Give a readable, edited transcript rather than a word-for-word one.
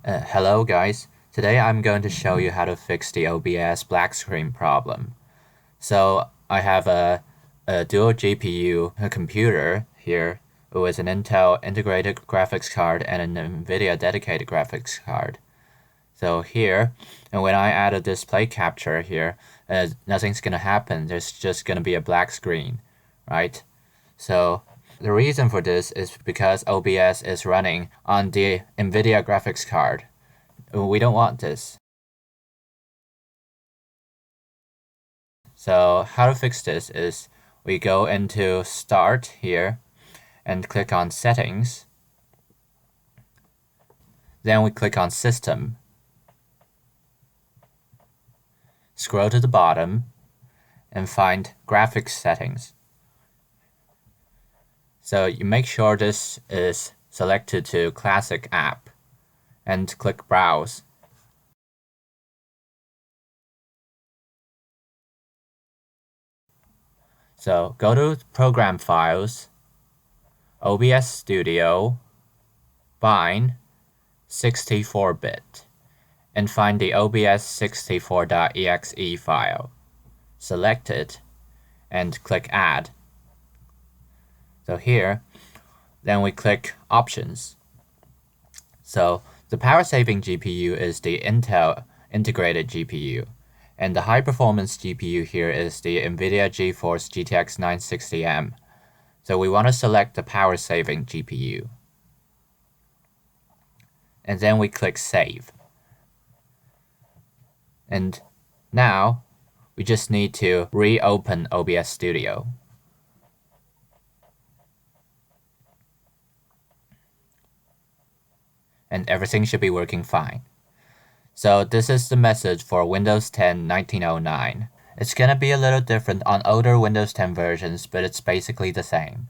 Hello guys, today I'm going to show you how to fix the OBS black screen problem. So I have a dual GPU computer here with an Intel integrated graphics card and an NVIDIA dedicated graphics card. So here, and when I add a display capture here, nothing's going to happen. There's just going to be a black screen, right? So the reason for this is because OBS is running on the NVIDIA graphics card. We don't want this. So how to fix this is we go into Start here and click on Settings. Then we click on System. Scroll to the bottom and find Graphics Settings. So you make sure this is selected to Classic App and click Browse. So go to Program Files, OBS-Studio, Bind, 64-bit, and find the OBS64.exe file. Select it and click Add. So here, then we click Options. So the power-saving GPU is the Intel integrated GPU, and the high-performance GPU here is the NVIDIA GeForce GTX 960M. So we want to select the power-saving GPU. And then we click Save. And now, we just need to reopen OBS-Studio. And everything should be working fine. So this is the message for Windows 10 1909. It's gonna be a little different on older Windows 10 versions, but it's basically the same.